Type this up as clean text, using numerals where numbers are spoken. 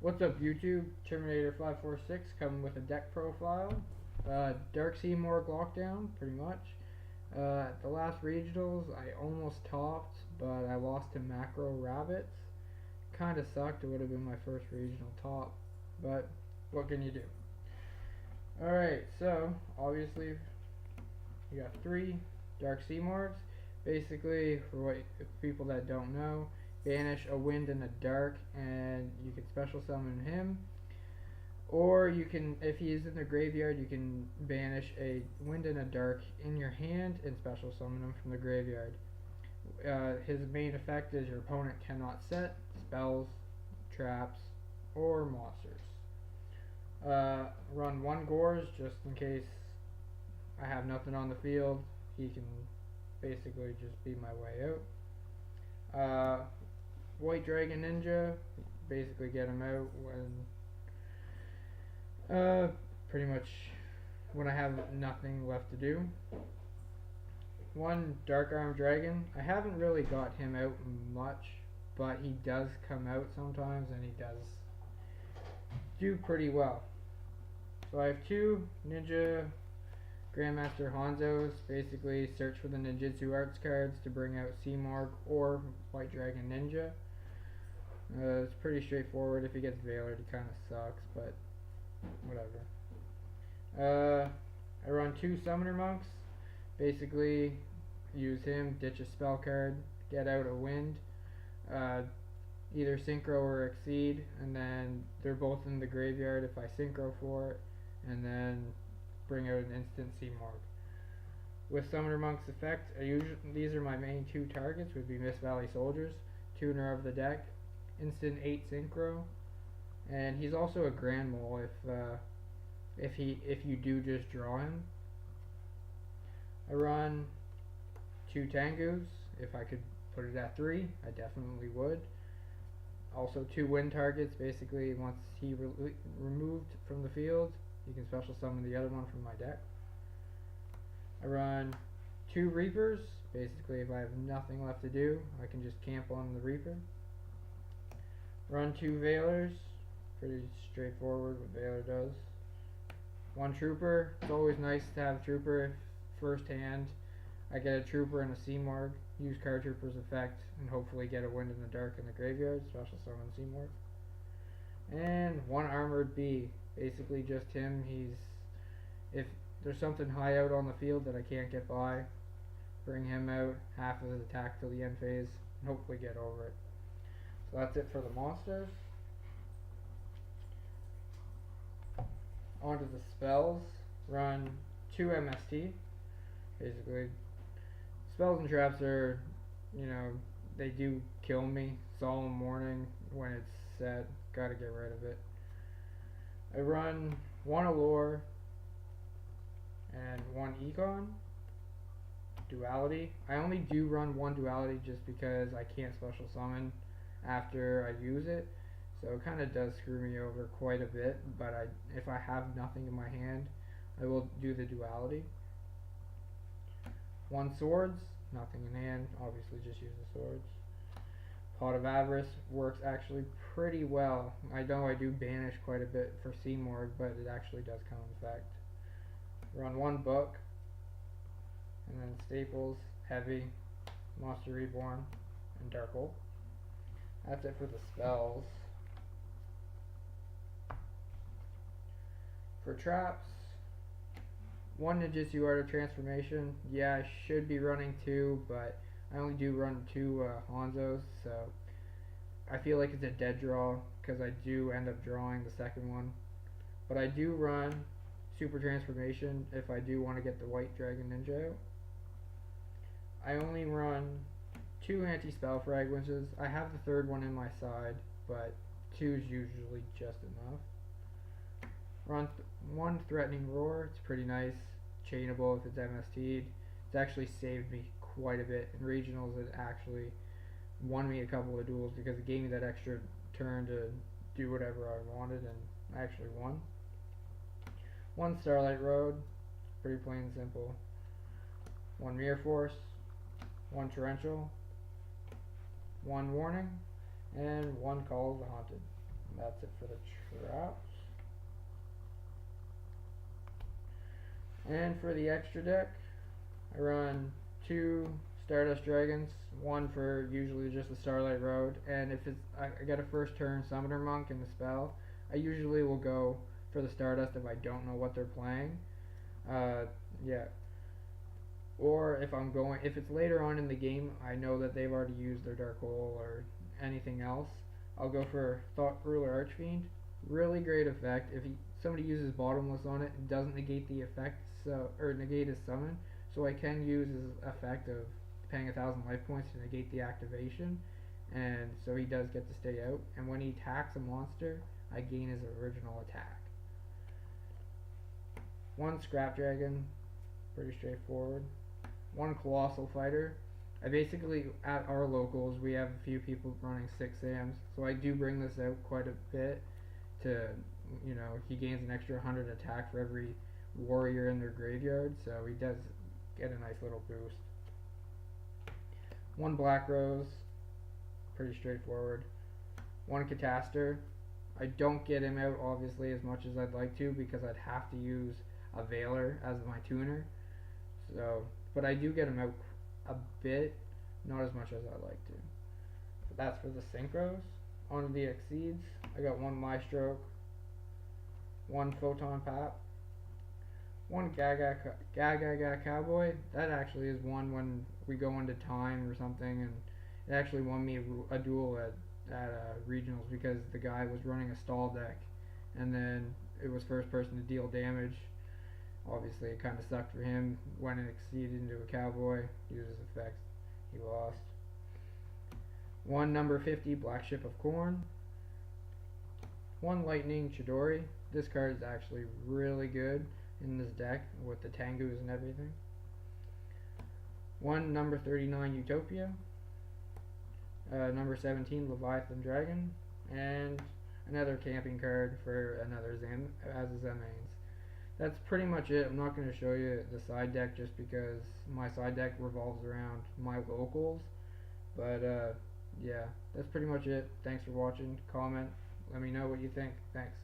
What's up YouTube? Terminator 546 coming with a deck profile. Dark Simorgh lockdown, pretty much. At the last regionals I almost topped, but I lost to Macro Rabbits. Kinda sucked, it would have been my first regional top, but what can you do? Alright, so obviously you got 3 Dark Simorghs. Basically, for people that don't know, banish a wind and a dark, and you can special summon him. Or you can, if he's in the graveyard, you can banish a wind and a dark in your hand and special summon him from the graveyard. His main effect is your opponent cannot set spells, traps, or monsters. Run 1 Gorz just in case I have nothing on the field. He can basically just be my way out. White Dragon Ninja, basically get him out when pretty much when I have nothing left to do. 1 Dark Arm Dragon. I haven't really got him out much, but he does come out sometimes and he does do pretty well. So I have 2 Ninja Grandmaster Hanzos. Basically search for the Ninjutsu Arts cards to bring out Simorgh or White Dragon Ninja. It's pretty straightforward. If he gets Veilered, he kind of sucks, but whatever. I run 2 Summoner Monks. Basically use him, ditch a spell card, get out a wind, either Synchro or Exceed, and then they're both in the graveyard if I Synchro for it, and then bring out an instant Simorgh. With Summoner Monk's effect, these are my main 2 targets, would be Mist Valley Soldiers, tuner of the deck, instant 8 Synchro, and he's also a Grand Mole if you do just draw him. I run 2 Tengus. If I could put it at 3, I definitely would. Also 2 wind targets. Basically, once he removed from the field, you can special summon the other one from my deck. I run 2 Reapers. Basically, if I have nothing left to do, I can just camp on the Reaper. Run 2 Veilers. Pretty straightforward what Veiler does. 1 Trooper. It's always nice to have a Trooper if first hand I get a Trooper and a Simorgh. Use Card Trooper's effect and hopefully get a Wind in the Dark in the graveyard. Special summon Simorgh. And 1 Armored Bee. Basically just him. If there's something high out on the field that I can't get by, bring him out, half of his attack till the end phase, and hopefully get over it. So that's it for the monsters. Onto the spells. Run 2 MST. Basically, spells and traps are, they do kill me. Solemn Warning, when it's set, gotta get rid of it. I run 1 Allure and 1 Econ. Duality. I only do run 1 Duality just because I can't special summon after I use it. So it kind of does screw me over quite a bit, but if I have nothing in my hand, I will do the Duality. 1 Swords, nothing in hand, obviously just use the swords. Pot of Avarice works actually pretty well. I know I do banish quite a bit for Simorgh, but it actually does come in effect. Run 1 Book, and then Staples, Heavy, Monster Reborn, and Dark Hole. That's it for the spells. For traps, 1 Ninjutsu Art of Transformation. Yeah, I should be running 2, but I only do run 2 Hanzos, so I feel like it's a dead draw because I do end up drawing the second one. But I do run Super Transformation if I do want to get the White Dragon Ninja out. I only run 2 Anti-Spell Fragrances. I have the third one in my side, but 2 is usually just enough. Run 1 Threatening Roar. It's pretty nice. Chainable if it's MST'd. It's actually saved me quite a bit. In regionals, it actually won me a couple of duels because it gave me that extra turn to do whatever I wanted, and I actually won. 1 Starlight Road. Pretty plain and simple. 1 Mirror Force. 1 Torrential. 1 Warning. And 1 Call of the Haunted. And that's it for the traps. And for the extra deck, I run 2 Stardust Dragons, one for usually just the Starlight Road, and if I get a first turn Summoner Monk in the spell, I usually will go for the Stardust if I don't know what they're playing. Yeah. Or if it's later on in the game, I know that they've already used their Dark Hole or anything else, I'll go for Thought Ruler Archfiend. Really great effect. If somebody uses Bottomless on it, it doesn't negate the effect, or negate his summon, so I can use his effect of paying 1,000 life points to negate the activation, and so he does get to stay out. And when he attacks a monster, I gain his original attack. 1 Scrap Dragon, pretty straightforward. 1 Colossal Fighter. I basically, at our locals, we have a few people running 6 AMs, so I do bring this out quite a bit to, he gains an extra 100 attack for every warrior in their graveyard, so he does get a nice little boost. 1 Black Rose, pretty straightforward. 1 Catastor. I don't get him out, obviously, as much as I'd like to, because I'd have to use a Veiler as my tuner, but I do get him out a bit, not as much as I'd like to. So that's for the synchros. On to the exceeds, I got 1 Maestro, 1 Photon Pap, 1 Gaga Cowboy. That actually is one when we go into time or something, and it actually won me a duel at regionals because the guy was running a stall deck, and then it was first person to deal damage. Obviously, it kind of sucked for him. When it exceeded into a cowboy, uses effects, he lost. 1 number 50 Black Ship of Corn. 1 Lightning Chidori. This card is actually really good in this deck with the Tengus and everything. 1 number 39 Utopia. Number 17 Leviathan Dragon. And another camping card for another as a Zemains. That's pretty much it. I'm not going to show you the side deck just because my side deck revolves around my locals. But yeah, that's pretty much it. Thanks for watching. Comment. Let me know what you think. Thanks.